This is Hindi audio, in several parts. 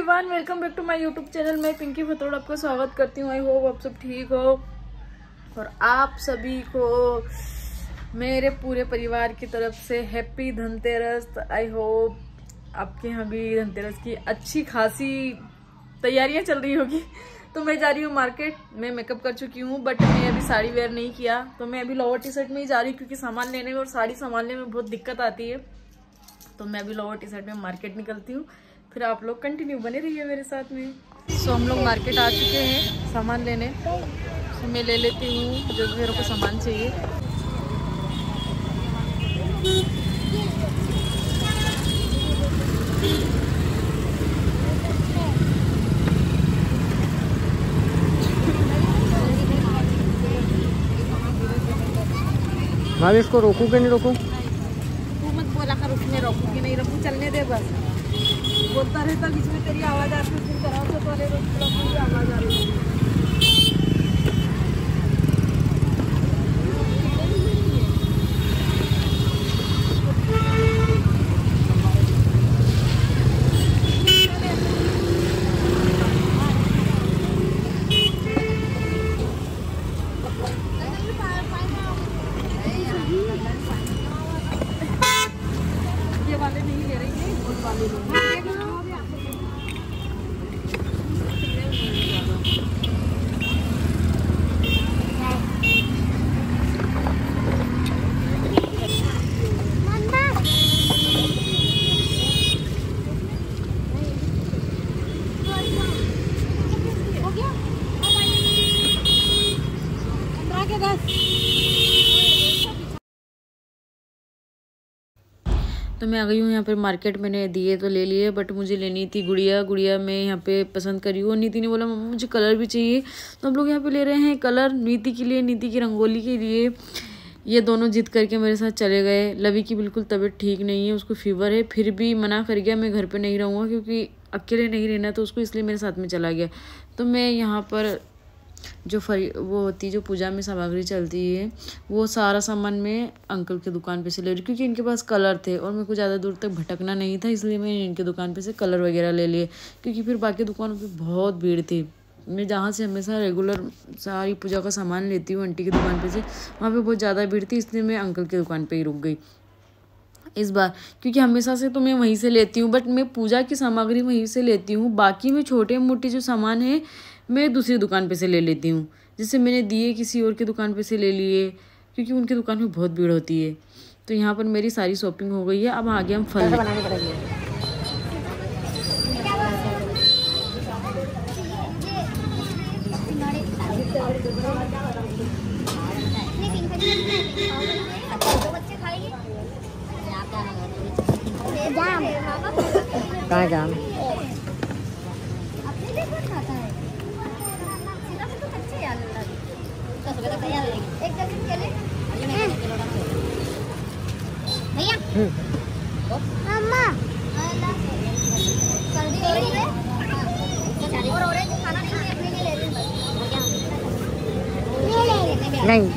Everyone, welcome back to my YouTube channel. मैं पिंकी फतोड़ आपका स्वागत करती हूँ। आई होप आप सब ठीक हो और आप सभी को मेरे पूरे परिवार की तरफ से हैप्पी धनतेरस। आई होप आपके यहाँ भी धनतेरस की अच्छी खासी तैयारियां चल रही होगी। तो मैं जा रही हूँ मार्केट। मैं मेकअप कर चुकी हूँ बट मैं अभी साड़ी वेयर नहीं किया, तो मैं अभी लोअर टी शर्ट में ही जा रही हूँ क्योंकि सामान लेने में और साड़ी संभालने में बहुत दिक्कत आती है। तो मैं अभी लोअर टी शर्ट में मार्केट निकलती हूँ, फिर आप लोग कंटिन्यू बने रहिए मेरे साथ में। सो हम लोग मार्केट आ चुके हैं सामान लेने। तो मैं ले लेती हूँ जो भी मेरे को सामान चाहिए। भाभी इसको रोकूं कि नहीं रोकूं? तू मत बोला कर, उसमें रोकू कि नहीं रोकू, चलने दे बस। बोलता रहता बीच में तेरी आवाज आती है, फिर तरह से वाले रोकू की आवाज आ रही है। वाले नहीं ले रही है, गोल वाले ले। तो मैं आ गई हूँ यहाँ पर मार्केट। मैंने दिए तो ले लिए बट मुझे लेनी थी गुड़िया। गुड़िया मैं यहाँ पे पसंद करी हूँ। नीति ने बोला मम्मा मुझे कलर भी चाहिए, तो हम लोग यहाँ पे ले रहे हैं कलर नीति के लिए, नीति की रंगोली के लिए। ये दोनों जिद करके मेरे साथ चले गए। लवी की बिल्कुल तबीयत ठीक नहीं है, उसको फीवर है, फिर भी मना कर गया मैं घर पर नहीं रहूँगा क्योंकि अकेले नहीं रहना तो उसको, इसलिए मेरे साथ में चला गया। तो मैं यहाँ पर जो वो होती है जो पूजा में सामग्री चलती है, वो सारा सामान मैं अंकल के दुकान पे से ले रही क्योंकि इनके पास कलर थे और मेरे को ज़्यादा दूर तक भटकना नहीं था, इसलिए मैं इनके दुकान पे से कलर वगैरह ले लिए क्योंकि फिर बाकी दुकानों पे बहुत भीड़ थी। मैं जहाँ से हमेशा रेगुलर सारी पूजा का सामान लेती हूँ आंटी की दुकान पे से, वहाँ पे बहुत ज़्यादा भीड़ थी, इसलिए मैं अंकल की दुकान पर ही रुक गई इस बार। क्योंकि हमेशा से तो मैं वहीं से लेती हूँ बट मैं पूजा की सामग्री वहीं से लेती हूँ, बाकी में छोटे मोटे जो सामान है मैं दूसरी दुकान पे से ले लेती हूँ। जैसे मैंने दिए किसी और की दुकान पे से ले लिए क्योंकि उनकी दुकान में बहुत भीड़ होती है। तो यहाँ पर मेरी सारी शॉपिंग हो गई है। अब आगे हम फल बनाने पड़ेंगे। कहाँ जाम? नहीं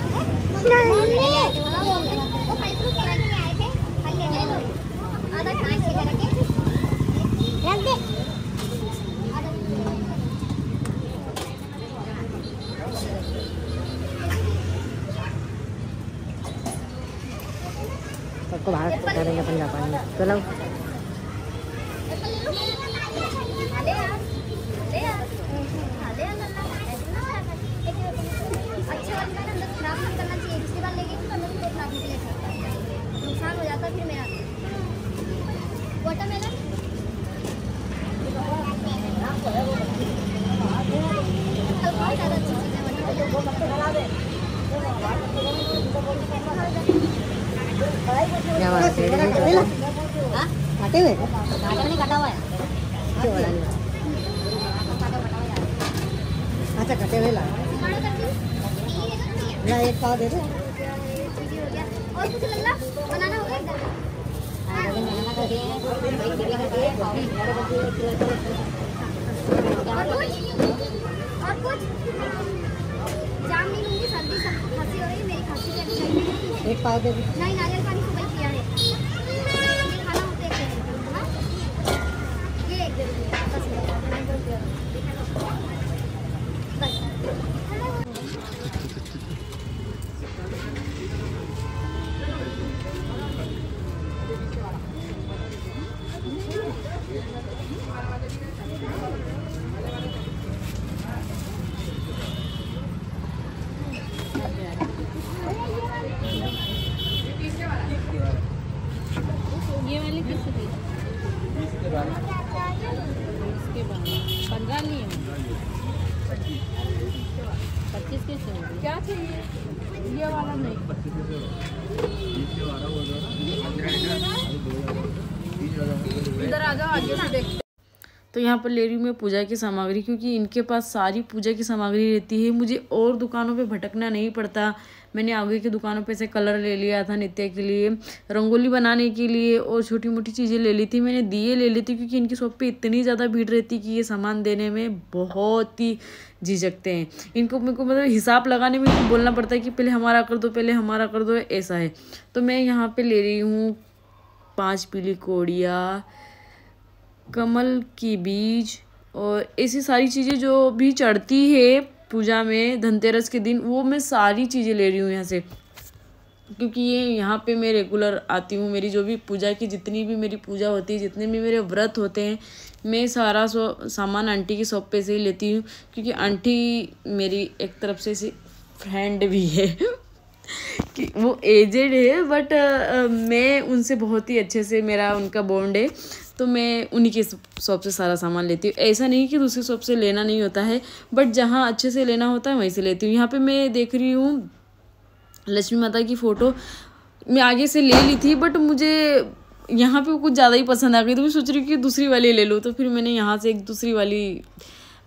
सबको बाहर करेंगे अपन जापान में। चलो नुकसान हो जाता फिर मेरा। वाटरमेलन ज़्यादा अच्छी चीज़ है। काटे हुए नहीं काटा हुआ है। अच्छा कटे हुए ला एक पाव दे दो। और कुछ लल्ला बनाना होगा और कुछ जाम नहीं लूंगी, सर्दी सबको खांसी हो रही है, मेरी खांसी का एक पाव दे दो। नहीं नारियल पानी सुबह किया है, खाना होते हैं। ये एक दे दो बस। निकाल लिए 25 कैसे हो? क्या चाहिए ये वाला? नहीं इधर आ जाओ, आगे से देखते। तो यहाँ पर ले रही हूँ मैं पूजा की सामग्री, क्योंकि इनके पास सारी पूजा की सामग्री रहती है, मुझे और दुकानों पे भटकना नहीं पड़ता। मैंने आगे की दुकानों पे से कलर ले लिया था नित्य के लिए, रंगोली बनाने के लिए, और छोटी मोटी चीज़ें ले ली थी। मैंने दिए ले ली थी, क्योंकि इनकी शॉप पे इतनी ज़्यादा भीड़ रहती कि ये सामान देने में बहुत ही झिझकते हैं। इनको मेरे को मतलब हिसाब लगाने में बोलना पड़ता है कि पहले हमारा कर दो, पहले हमारा कर दो, ऐसा है। तो मैं यहाँ पर ले रही हूँ 5 पीली कोड़िया, कमल की बीज, और ऐसी सारी चीज़ें जो भी चढ़ती है पूजा में धनतेरस के दिन, वो मैं सारी चीज़ें ले रही हूँ यहाँ से, क्योंकि ये यहाँ पे मैं रेगुलर आती हूँ। मेरी जो भी पूजा की जितनी भी मेरी पूजा होती है, जितने भी मेरे व्रत होते हैं, मैं सारा सामान आंटी की शॉप पे से ही लेती हूँ, क्योंकि आंटी मेरी एक तरफ से फ्रेंड भी है कि वो एजेड है, बट मैं उनसे बहुत ही अच्छे से मेरा उनका बॉन्ड है, तो मैं उन्हीं के शॉप से सारा सामान लेती हूँ। ऐसा नहीं कि दूसरी शॉप से लेना नहीं होता है, बट जहाँ अच्छे से लेना होता है वहीं से लेती हूँ। यहाँ पे मैं देख रही हूँ लक्ष्मी माता की फ़ोटो, मैं आगे से ले ली थी, बट मुझे यहाँ पे कुछ ज़्यादा ही पसंद आ गई, तो मैं सोच रही हूँ कि दूसरी वाली ले लूँ। तो फिर मैंने यहाँ से एक दूसरी वाली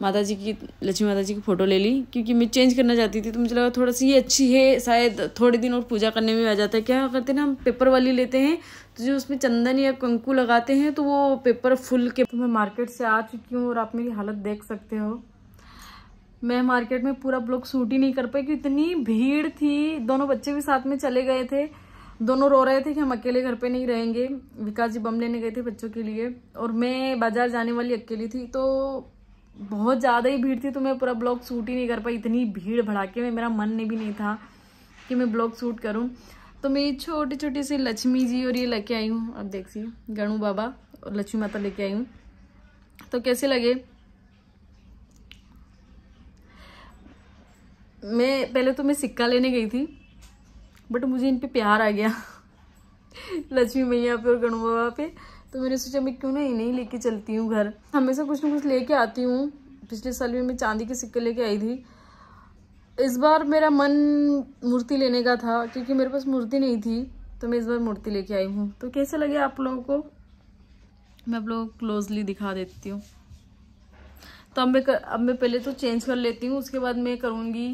माता जी की, लक्ष्मी माता जी की फ़ोटो ले ली, क्योंकि मैं चेंज करना चाहती थी। तो मुझे लगा थोड़ा सी ये अच्छी है, शायद थोड़े दिन और पूजा करने में आ जाता है। क्या करते हैं ना, हम पेपर वाली लेते हैं, तो जो उसमें चंदन या कंकु लगाते हैं, तो वो पेपर फुल के। तो मैं मार्केट से आ चुकी हूँ और आप मेरी हालत देख सकते हो। मैं मार्केट में पूरा ब्लॉग शूट ही नहीं कर पाई, क्योंकि इतनी भीड़ थी। दोनों बच्चे भी साथ में चले गए थे, दोनों रो रहे थे कि हम अकेले घर पे नहीं रहेंगे। विकास जी बम लेने गए थे बच्चों के लिए, और मैं बाजार जाने वाली अकेली थी, तो बहुत ज़्यादा ही भीड़ थी, तो मैं पूरा ब्लॉग शूट ही नहीं कर पाई। इतनी भीड़ भड़ाके में मेरा मन भी नहीं था कि मैं ब्लॉग शूट करूं। तो मैं छोटी छोटी सी लक्ष्मी जी और ये लेके आई हूँ, अब देखिए गणू बाबा और लक्ष्मी माता लेके आई हूँ। तो कैसे लगे? मैं सिक्का लेने गई थी, बट मुझे इन पे प्यार आ गया लक्ष्मी मैया पे और गणू बाबा पे। तो मैंने सोचा मैं क्यों ना इन्हें लेके चलती हूँ घर। हमेशा कुछ ना कुछ लेके आती हूँ। पिछले साल भी मैं चांदी के सिक्के लेके आई थी। इस बार मेरा मन मूर्ति लेने का था, क्योंकि मेरे पास मूर्ति नहीं थी, तो मैं इस बार मूर्ति लेके आई हूँ। तो कैसे लगे आप लोगों को? मैं आप लोगों को क्लोजली दिखा देती हूँ। तो अब मैं पहले तो चेंज कर लेती हूँ, उसके बाद मैं करूँगी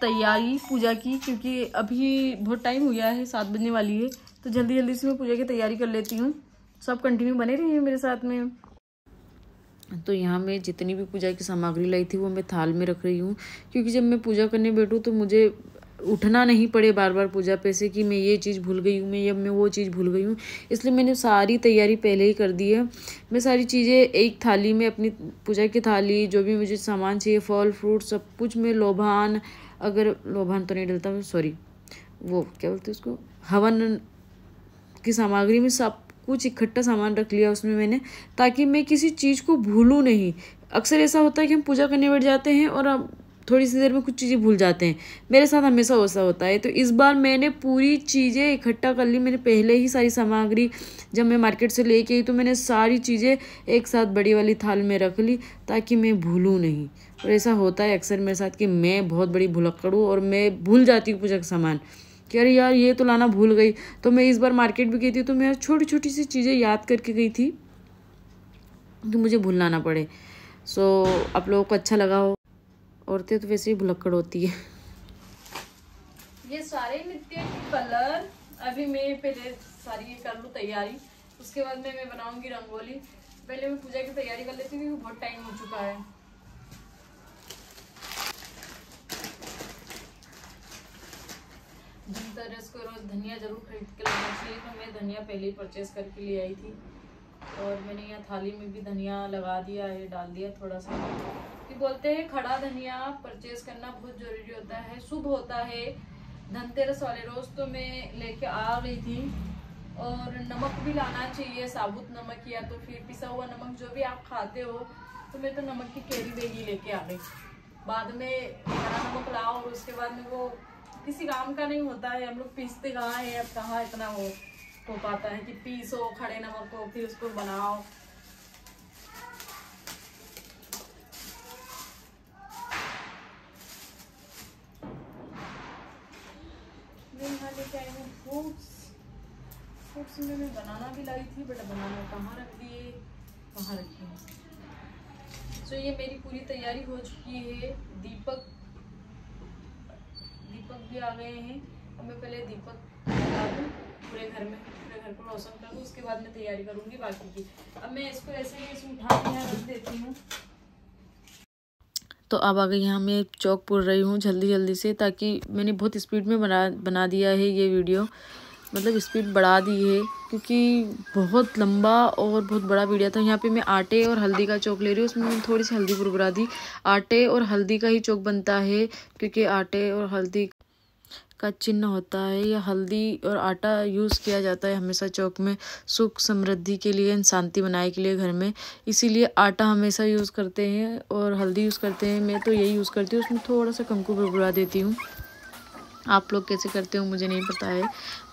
तैयारी पूजा की, क्योंकि अभी बहुत टाइम हो गया है, 7 बजने वाली है। तो जल्दी जल्दी से मैं पूजा की तैयारी कर लेती हूँ। सब कंटिन्यू बने रहिए मेरे साथ में। तो यहाँ मैं जितनी भी पूजा की सामग्री लाई थी वो मैं थाल में रख रही हूँ, क्योंकि जब मैं पूजा करने बैठूँ तो मुझे उठना नहीं पड़े बार बार पूजा पे से कि मैं ये चीज़ भूल गई हूँ, मैं वो चीज़ भूल गई हूँ। इसलिए मैंने सारी तैयारी पहले ही कर दी है। मैं सारी चीज़ें एक थाली में, अपनी पूजा की थाली, जो भी मुझे सामान चाहिए, फल फ्रूट सब कुछ, मैं लोभान, अगर लोभान तो नहीं डलता, सॉरी, वो क्या बोलते हैं उसको, हवन की सामग्री में सब कुछ इकट्ठा सामान रख लिया उसमें मैंने, ताकि मैं किसी चीज़ को भूलूं नहीं। अक्सर ऐसा होता है कि हम पूजा करने बैठ जाते हैं और अब थोड़ी सी देर में कुछ चीज़ें भूल जाते हैं। मेरे साथ हमेशा ऐसा होता है। तो इस बार मैंने पूरी चीज़ें इकट्ठा कर ली। मैंने पहले ही सारी सामग्री, जब मैं मार्केट से लेके आई तो मैंने सारी चीज़ें एक साथ बड़ी वाली थाल में रख ली, ताकि मैं भूलूँ नहीं। और ऐसा होता है अक्सर मेरे साथ कि मैं बहुत बड़ी भुलक्कड़ हूँ और मैं भूल जाती हूँ पूजा का सामान, कि अरे यार ये तो लाना भूल गई। तो मैं इस बार मार्केट भी गई थी, तो मैं छोटी छोटी सी चीज़ें याद करके गई थी कि मुझे भूलना ना पड़े। सो आप लोगों को अच्छा लगा हो। औरतें तो वैसे ही भुलक्कड़ होती है। ये सारे नित्य के कलर अभी मैं पहले सारी कर लूँ तैयारी, उसके बाद मैं बनाऊंगी रंगोली। पहले मैं पूजा की तैयारी कर लेती हूँ, बहुत टाइम हो चुका है। धनतेरस को रोज धनिया जरूर खरीद के लाना चाहिए, तो मैं धनिया पहले ही परचेज करके ले आई थी। और मैंने यहाँ थाली में भी धनिया लगा दिया है, डाल दिया थोड़ा सा। कि बोलते हैं खड़ा धनिया परचेज करना बहुत जरूरी होता है, शुभ होता है धनतेरस वाले रोज। तो मैं लेके आ रही थी। और नमक भी लाना चाहिए, साबुत नमक या तो फिर पिसा हुआ नमक, जो भी आप खाते हो। तो मैं तो नमक की कैरी बैग ही लेके आ गई। बाद में हरा नमक लाओ और उसके बाद में वो किसी काम का नहीं होता है। हम लोग पीसते कहाँ है, अब कहाँ इतना हो पाता है कि पीसो खड़े नमक को, फिर उसको बनाओ। लेके आई हूँ फ्रूट्स। फ्रूट्स में मैं बनाना भी लाई थी, बट बनाना कहाँ रख दिए, कहाँ रखी है। तो ये मेरी पूरी तैयारी हो चुकी है। दीपक भी आ गए हैं। अब मैं पहले दीपक लगा दूँ पूरे घर को रोशन कर दूँ, उसके बाद मैं तैयारी करूँगी बाकी की। अब मैं इसको ऐसे उठा के यहाँ रख देती हूँ। तो अब आ गई यहाँ मैं चौक पुर रही हूँ जल्दी से, ताकि मैंने बहुत स्पीड में बना दिया है ये वीडियो, मतलब स्पीड बढ़ा दी है क्योंकि बहुत लंबा और बहुत बड़ा वीडियो था। यहाँ पे मैं आटे और हल्दी का चौक ले रही हूँ, उसमें मैंने थोड़ी सी हल्दी बुरबुरा दी। आटे और हल्दी का ही चौक बनता है क्योंकि आटे और हल्दी का चिन्ह होता है, या हल्दी और आटा यूज़ किया जाता है हमेशा चौक में सुख समृद्धि के लिए, शांति बनाए के लिए घर में। इसीलिए आटा हमेशा यूज़ करते हैं और हल्दी यूज़ करते हैं। मैं तो यही यूज़ करती हूँ, उसमें थोड़ा सा कुमकुम बुरबुरा देती हूँ। आप लोग कैसे करते हो मुझे नहीं पता है,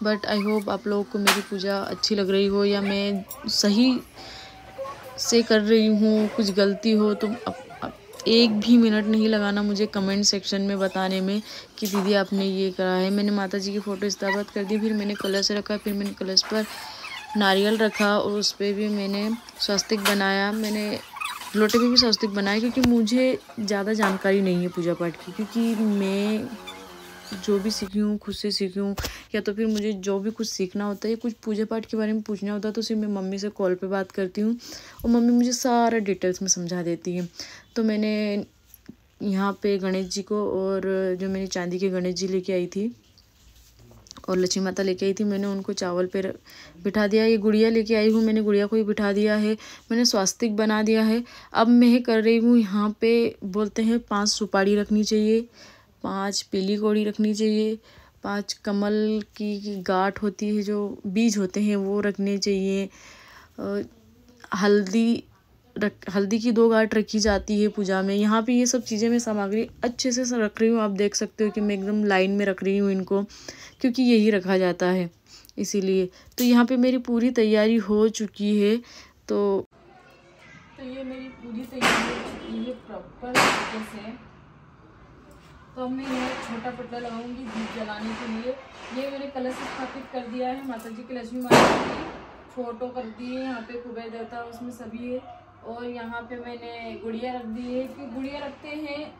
बट आई होप आप लोगों को मेरी पूजा अच्छी लग रही हो या मैं सही से कर रही हूँ। कुछ गलती हो तो एक भी मिनट नहीं लगाना मुझे कमेंट सेक्शन में बताने में कि दीदी आपने ये करा है। मैंने माता जी की फ़ोटो स्थापित कर दी, फिर मैंने कलश रखा, फिर मैंने कलश पर नारियल रखा और उस पर भी मैंने स्वस्तिक बनाया। मैंने लोटे पे भी स्वस्तिक बनाया क्योंकि मुझे ज़्यादा जानकारी नहीं है पूजा पाठ की, क्योंकि मैं जो भी सीखी हूँ खुद से सीखी हूँ, या तो फिर मुझे जो भी कुछ सीखना होता है, कुछ पूजा पाठ के बारे में पूछना होता है तो सिर्फ मैं मम्मी से कॉल पे बात करती हूँ और मम्मी मुझे सारा डिटेल्स में समझा देती है। तो मैंने यहाँ पे गणेश जी को, और जो मैंने चांदी के गणेश जी लेके आई थी और लक्ष्मी माता लेके आई थी, मैंने उनको चावल पे बिठा दिया। ये गुड़िया लेके आई हूँ, मैंने गुड़िया को ही बिठा दिया है। मैंने स्वास्तिक बना दिया है। अब मैं कर रही हूँ, यहाँ पे बोलते हैं 5 सुपारी रखनी चाहिए, 5 पीली कौड़ी रखनी चाहिए, 5 कमल की गांठ होती है जो बीज होते हैं वो रखने चाहिए। हल्दी की 2 गांठ रखी जाती है पूजा में। यहाँ पे ये सब चीज़ें मैं सामग्री अच्छे से रख रही हूँ। आप देख सकते हो कि मैं एकदम लाइन में रख रही हूँ इनको, क्योंकि यही रखा जाता है इसीलिए। तो यहाँ पे मेरी पूरी तैयारी हो चुकी है। तो ये मेरी पूरी तैयारी हो चुकी है प्रॉपर तरीके से। तो अब मैं यह छोटा पट्टा लगाऊंगी दीप जलाने के लिए। ये मैंने कलश स्थापित कर दिया है, माता जी की लक्ष्मी माता की फोटो कर दी है, यहाँ पे कुबेर देवता उसमें सभी है। और यहाँ पे मैंने गुड़िया रख दी है कि गुड़िया रखते हैं,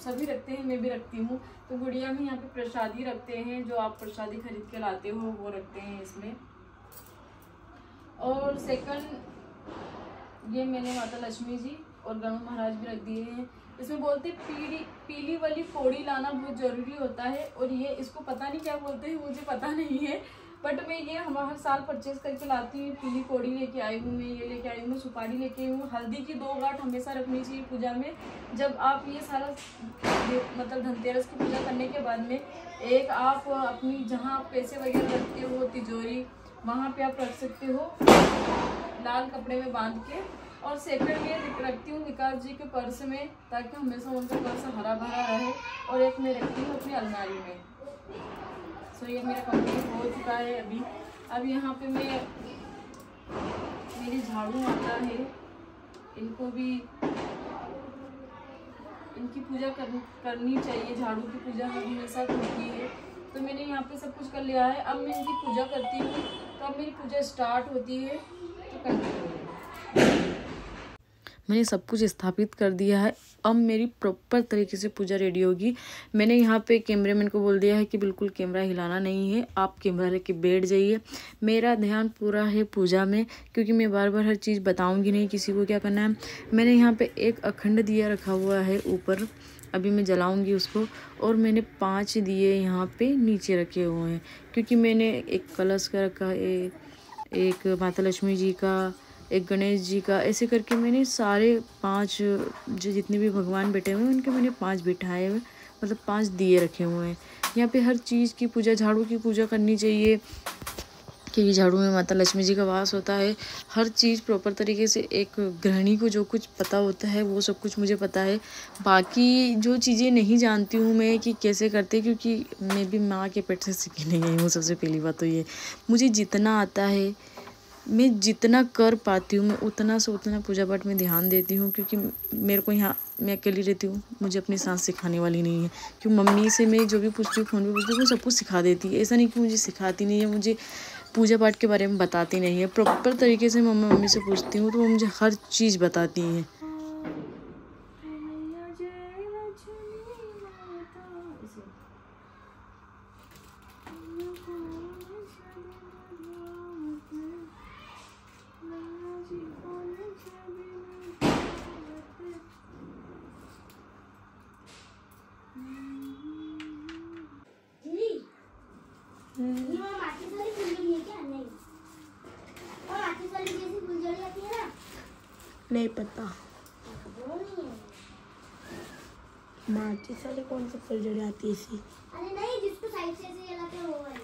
सभी रखते हैं, मैं भी रखती हूँ। तो गुड़िया में यहाँ पे प्रसादी रखते हैं, जो आप प्रसादी खरीद के लाते हो वो रखते हैं इसमें। और सेकंड ये मैंने माता लक्ष्मी जी और गणु महाराज भी रख दिए हैं। इसमें बोलते पीली वाली कौड़ी लाना बहुत ज़रूरी होता है, और ये इसको पता नहीं क्या बोलते हैं, मुझे पता नहीं है, बट मैं ये हम हर साल परचेज करके लाती हूँ। पीली कौड़ी लेके आई हूँ मैं, ये लेके आई हूँ मैं, सुपारी लेके आई हूँ। हल्दी की 2 गांठ हमेशा रखनी चाहिए पूजा में। जब आप ये सारा मतलब धनतेरस की पूजा करने के बाद में एक आप अपनी जहाँ आप पैसे वगैरह रखते हो तिजोरी, वहाँ पे आप रख सकते हो लाल कपड़े में बांध के। और सेकंड ये रखती हूँ विकास जी के पर्स में, ताकि हमेशा उनका पर्स हरा भरा रहे। और एक मैं रखती हूँ अपनी अलमारी में। सो ये मेरा कंप्लीट हो चुका है अभी। अब यहाँ पे मैं मेरी झाड़ू माता है, इनको भी इनकी पूजा करनी चाहिए। झाड़ू की पूजा हमेशा होती है, तो मैंने यहाँ पे सब कुछ कर लिया है। अब मैं इनकी पूजा करती हूँ, तो अब मेरी पूजा स्टार्ट होती है। तो कंटिन्यू मैंने सब कुछ स्थापित कर दिया है। अब मेरी प्रॉपर तरीके से पूजा रेडी होगी। मैंने यहाँ पे कैमरामैन को बोल दिया है कि बिल्कुल कैमरा हिलाना नहीं है, आप कैमरा लेके बैठ जाइए। मेरा ध्यान पूरा है पूजा में, क्योंकि मैं बार बार हर चीज़ बताऊंगी नहीं किसी को क्या करना है। मैंने यहाँ पे एक अखंड दिया रखा हुआ है ऊपर, अभी मैं जलाऊंगी उसको। और मैंने 5 दिए यहाँ पे नीचे रखे हुए हैं, क्योंकि मैंने एक कलश का रखा है, एक माता लक्ष्मी जी का, एक गणेश जी का, ऐसे करके मैंने सारे 5 जो जितने भी भगवान बैठे हुए हैं उनके मैंने 5 बिठाए हुए, मतलब 5 दिए रखे हुए हैं। यहाँ पे हर चीज़ की पूजा, झाड़ू की पूजा करनी चाहिए, क्योंकि झाड़ू में माता लक्ष्मी जी का वास होता है। हर चीज़ प्रॉपर तरीके से, एक गृहिणी को जो कुछ पता होता है वो सब कुछ मुझे पता है। बाकी जो चीज़ें नहीं जानती हूँ मैं कि कैसे करते, क्योंकि मैं भी माँ के पेट से सीखी नहीं आई हूँ। सबसे पहली बात तो ये, मुझे जितना आता है मैं जितना कर पाती हूँ मैं उतना से उतना पूजा पाठ में ध्यान देती हूँ, क्योंकि मेरे को यहाँ मैं अकेली रहती हूँ, मुझे अपनी सास सिखाने वाली नहीं है। क्योंकि मम्मी से मैं जो भी पूछती हूँ, फ़ोन पे पूछती हूँ, वो सब कुछ सिखा देती है। ऐसा नहीं कि मुझे सिखाती नहीं है, मुझे पूजा पाठ के बारे में बताती नहीं है। प्रॉपर तरीके से मम्मी से पूछती हूँ तो वो मुझे हर चीज़ बताती हैं। नहीं पता माचिस वाले कौन से फुलझड़ी आती है इसी? अरे नहीं, जिसको साइड से ऐसे जलाते हैं वो वाली।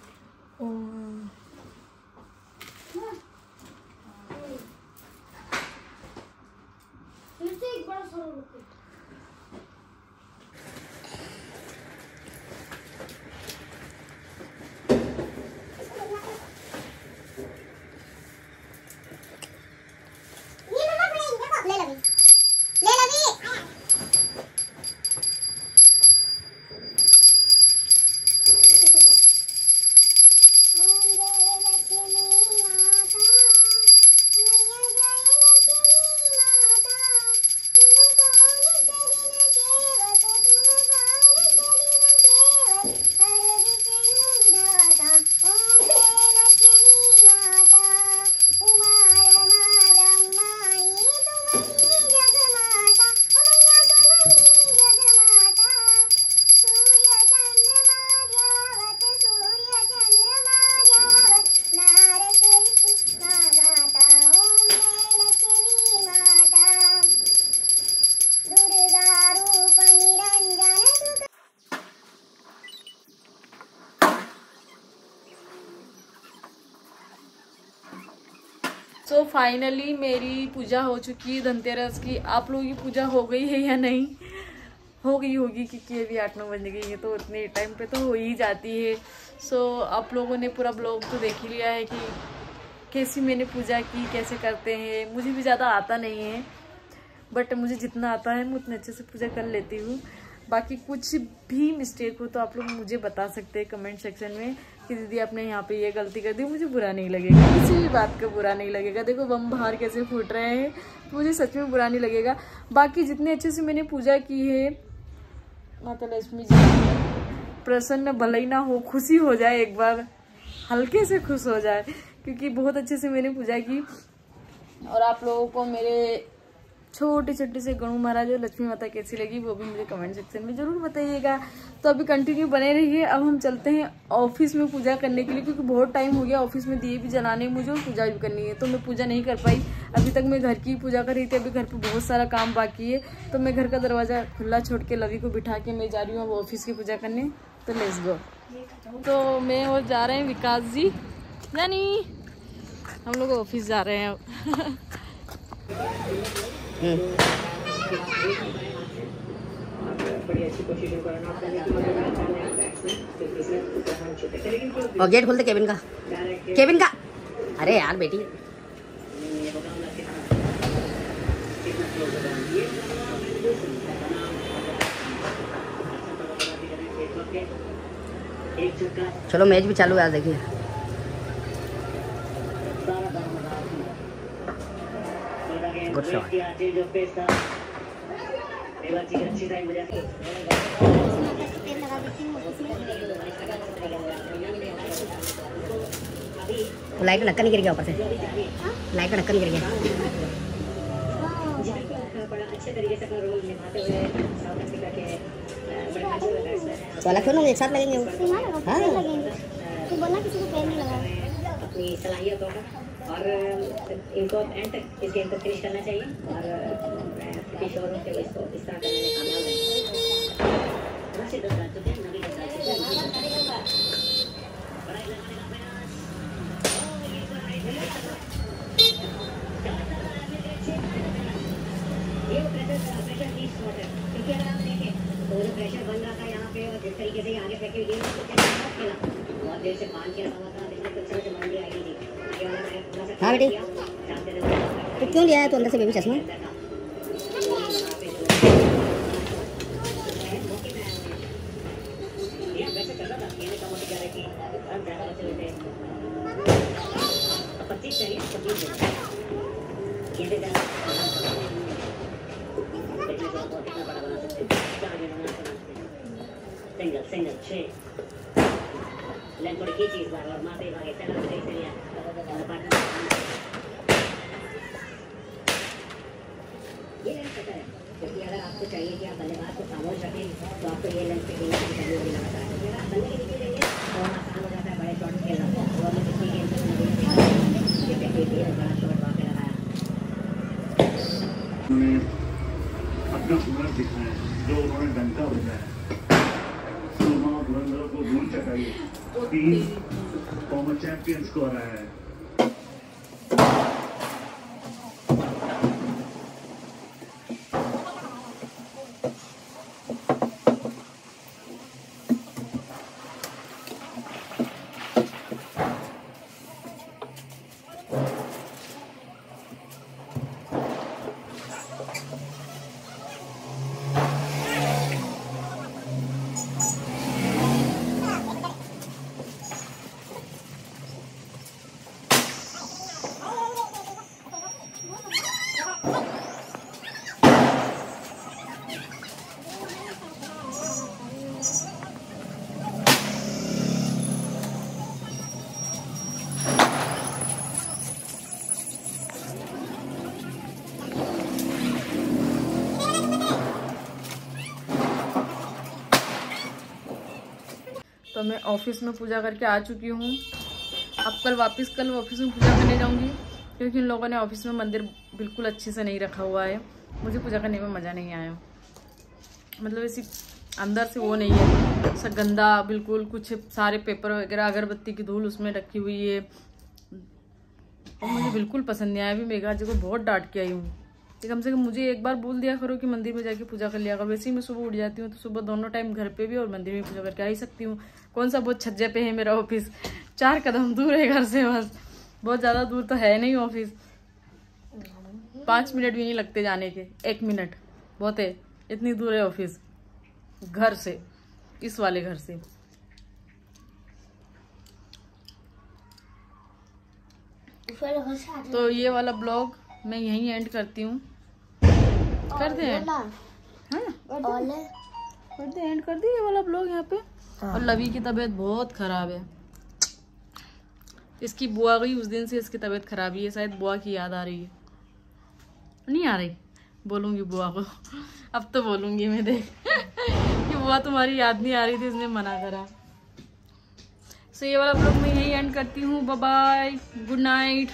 फिर से एक बड़ा सरो रुको। सो फाइनली मेरी पूजा हो चुकी है धनतेरस की। आप लोगों की पूजा हो गई है या नहीं? हो गई होगी, क्योंकि अभी 8-9 बज गई है तो उतने टाइम पे तो हो ही जाती है। सो आप लोगों ने पूरा ब्लॉग तो देख ही लिया है कि कैसी मैंने पूजा की, कैसे करते हैं। मुझे भी ज़्यादा आता नहीं है, बट मुझे जितना आता है मैं उतने अच्छे से पूजा कर लेती हूँ। बाकी कुछ भी मिस्टेक हो तो आप लोग मुझे बता सकते हैं कमेंट सेक्शन में कि दीदी आपने यहाँ पे ये गलती कर दी। मुझे बुरा नहीं लगेगा, किसी भी बात का बुरा नहीं लगेगा। देखो बम बाहर कैसे फूट रहे हैं, तो मुझे सच में बुरा नहीं लगेगा। बाकी जितने अच्छे से मैंने पूजा की है, माता लक्ष्मी जी प्रसन्न भले ही ना हो, खुशी हो जाए, एक बार हल्के से खुश हो जाए, क्योंकि बहुत अच्छे से मैंने पूजा की। और आप लोगों को मेरे छोटे छोटे से गणु महाराज और लक्ष्मी माता कैसी लगी वो भी मुझे कमेंट सेक्शन में ज़रूर बताइएगा। तो अभी कंटिन्यू बने रहिए। अब हम चलते हैं ऑफिस में पूजा करने के लिए, क्योंकि बहुत टाइम हो गया ऑफिस में दिए भी जलाने मुझे और पूजा भी करनी है, तो मैं पूजा नहीं कर पाई। अभी तक मैं घर की पूजा कर रही थी, अभी घर पे बहुत सारा काम बाकी है, तो मैं घर का दरवाज़ा खुला छोड़ के लवी को बिठा के मैं जा रही हूँ अब ऑफिस की पूजा करने। तो लेट्स गो। तो मैं और जा रहे हैं विकास जी, यानी हम लोग ऑफिस जा रहे हैं अब। और गेट खोलते केबिन का। अरे यार बेटी, चलो मैच भी चालू है आज, देखिए। Good shot. लाइट का ढक्कन नहीं गिर गया ऊपर से, लाइट का ढक्कन नहीं गिर गया। तो अलग क्यों ना, एक साथ लगेंगे वो। हाँ तो बोलना किसी को पेड़ नहीं लगा अपनी सलाहियतों का, और इनको एंड तक इस गेम को फिनिश करना चाहिए। और किशोर के इसको इस तरह करने में कामयाब है। ये प्रेशर की स्पॉट है, क्योंकि अगर आप देखें तो जो प्रेशर बन रहा था यहाँ पे, और जिस तरीके से आगे फेंके गेम खेला बहुत देर से बांध के रखा हुआ था, देखने को अच्छे से बाउंड्री आई थी। हाँ बेटी, तो क्यों लिया है तो अंदर से बेबी चश्मा? सिंगल 6 लेंथ थोड़ी खींची इस बार और माथे भागे चला सही से लिया ये लेंथ पता है क्योंकि अगर आपको चाहिए कि आप बल्लेबाज को खामोश रखें तो आपको ये लेंथ पे गेंद चाहिए लगातार अगर आप बल्ले के नीचे लेंगे तो आसान हो जाता है बड़े शॉट खेलना वो हमने पिछली गेंद से ये बड़ा शॉट वहाँ पे लगाया अपना हुनर दिखाया जो उन्होंने डंका बजाया धुरंधरों को दूर चकाई 3 फॉर्मर चैंपियंस को हराया है। तो मैं ऑफिस में पूजा करके आ चुकी हूँ। अब कल ऑफिस में पूजा करने जाऊँगी क्योंकि इन लोगों ने ऑफिस में मंदिर बिल्कुल अच्छे से नहीं रखा हुआ है। मुझे पूजा करने में मज़ा नहीं आया, मतलब ऐसी अंदर से वो नहीं है, सब गंदा बिल्कुल, कुछ सारे पेपर वगैरह अगरबत्ती की धूल उसमें रखी हुई है और मुझे बिल्कुल पसंद नहीं आया। अभी मेघा जी को बहुत डांट के आई हूँ कि कम से कम मुझे एक बार बोल दिया करो कि मंदिर में जाके पूजा कर लिया करो। वैसे ही मैं सुबह उठ जाती हूँ तो सुबह दोनों टाइम घर पे भी और मंदिर में पूजा करके आ ही सकती हूँ। कौन सा बहुत छज्जे पे है मेरा ऑफिस, 4 कदम दूर है घर से, बस बहुत ज़्यादा दूर तो है नहीं ऑफिस, 5 मिनट भी नहीं लगते जाने के, 1 मिनट बहुत है, इतनी दूर है ऑफिस घर से, इस वाले घर से। तो ये वाला ब्लॉग मैं यहीं एंड करती हूँ। करते हैं एंड कर दी ये वाला ब्लॉग यहाँ पे। और लवी की तबीयत बहुत खराब है, इसकी बुआ गई उस दिन से इसकी तबीयत खराब ही है, शायद बुआ की याद आ रही है, नहीं आ रही, बोलूँगी बुआ को अब तो बोलूँगी मैं, देख कि बुआ तुम्हारी याद नहीं आ रही थी इसने मना करा। सो ये वाला ब्लॉग मैं यही एंड करती हूँ। Bye bye, good night.